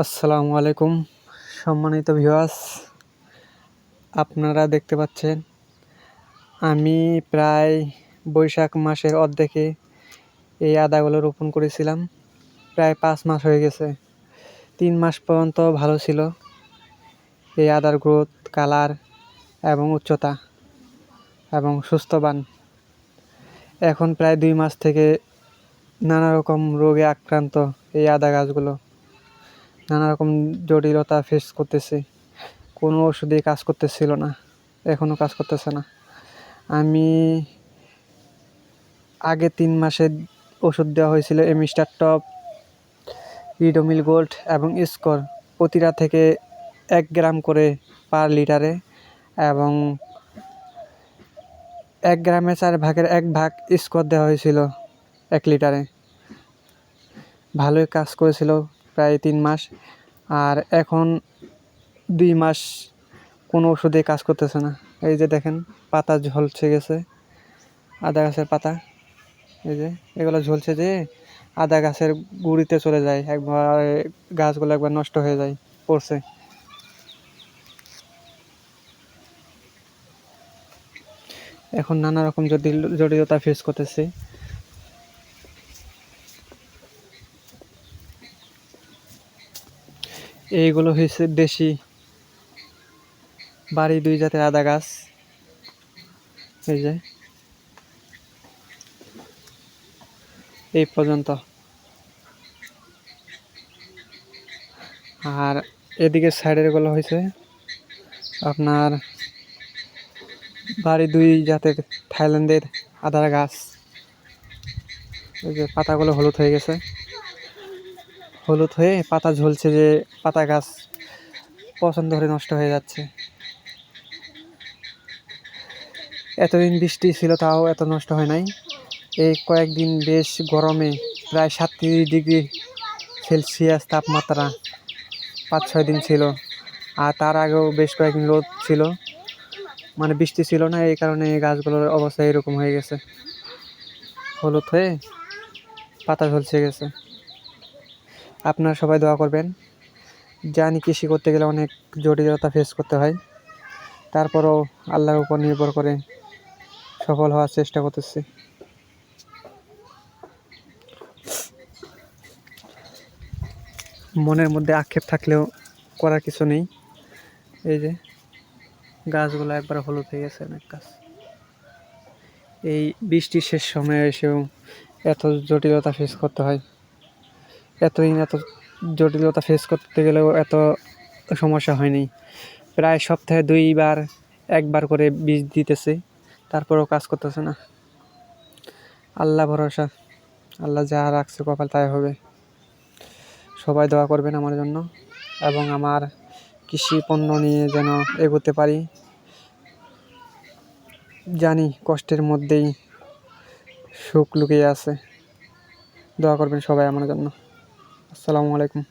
আসসালামু আলাইকুম সম্মানিত ভিউয়ার্স, আপনারা দেখতে পাচ্ছেন আমি প্রায় বৈশাখ মাসের অর্ধেকে এই আদাগুলো রোপণ করেছিলাম। প্রায় 5 মাস হয়ে গেছে। 3 মাস পর্যন্ত ভালো ছিল এই আদার গ্রোথ, কালার এবং উচ্চতা এবং সুস্থবান। এখন প্রায় 2 মাস থেকে নানা রকম রোগে আক্রান্ত এই আদা গাছগুলো নানা রকম জটিলতা ফেস করতেছে। কোনো ওষুধেই কাজ করতেছিল না, এখনও কাজ করতেছে না। আমি আগে 3 মাসে ওষুধ দেওয়া হয়েছিল এমিস্টার টপ, রিডোমিল গোল্ড এবং স্কোর প্রতিটা থেকে 1 গ্রাম করে পার লিটারে, এবং 1 গ্রামে 4 ভাগের 1 ভাগ স্কোর দেওয়া হয়েছিল 1 লিটারে। ভালোই কাজ করেছিল প্রায় 3 মাস। আর এখন 2 মাস কোনো ওষুধে কাজ করতেছে না। এই যে দেখেন, পাতা ঝলসে গেছে, আদা গাছের পাতা এই যে এগুলো ঝলসে যে আদা গাছের গুঁড়িতে চলে যায়, একবার গাছগুলো একবার নষ্ট হয়ে যায় পড়ছে। এখন নানা রকম জটিলতা ফেস করতেছে। এইগুলো হয়েছে দেশি বাড়ি 2 জাতের আদা গাছ। এই যে এই পর্যন্ত। আর এদিকে সাইডের গুলো হয়েছে আপনার বাড়ি 2 জাতের থাইল্যান্ডের আদার গাছ। এই যে পাতাগুলো হলুদ হয়ে গেছে, হলুদ হয়ে পাতা ঝলছে, যে পাতা গাছ পছন্দ হয়ে নষ্ট হয়ে যাচ্ছে। এতদিন বৃষ্টি ছিল তাও এত নষ্ট হয় নাই। এই কয়েকদিন বেশ গরমে প্রায় 37 ডিগ্রি সেলসিয়াস তাপমাত্রা 5-6 দিন ছিল। আর তার আগেও বেশ কয়েকদিন রোদ ছিল, মানে বৃষ্টি ছিল না। এই কারণে এই গাছগুলোর অবস্থা এরকম হয়ে গেছে, হলুদ হয়ে পাতা ঝলসে গেছে। আপনারা সবাই দোয়া করবেন। জানি কৃষি করতে গেলে অনেক জটিলতা ফেস করতে হয়, তারপরও আল্লাহর উপর নির্ভর করে সফল হওয়ার চেষ্টা করতেছি। মনের মধ্যে আক্ষেপ থাকলেও করার কিছু নেই। এই যে গাছগুলো একবার হলুদ হয়ে গেছে অনেক গাছ। এই বৃষ্টির শেষ সময়ে এসেও এত জটিলতা ফেস করতে হয়। এতদিন এত জটিলতা ফেস করতে গেলেও এত সমস্যা হয়নি। প্রায় সপ্তাহে 1বার করে বীজ দিতেছে, তারপরেও কাজ করতেছে না। আল্লাহ ভরসা, আল্লাহ যা রাখছে কপাল তাই হবে। সবাই দোয়া করবেন আমার জন্য এবং আমার কৃষি পণ্য নিয়ে যেন এগোতে পারি। জানি কষ্টের মধ্যেই সুখ লুকিয়ে আছে। দোয়া করবেন সবাই আমার জন্য। আসসালামু আলাইকুম।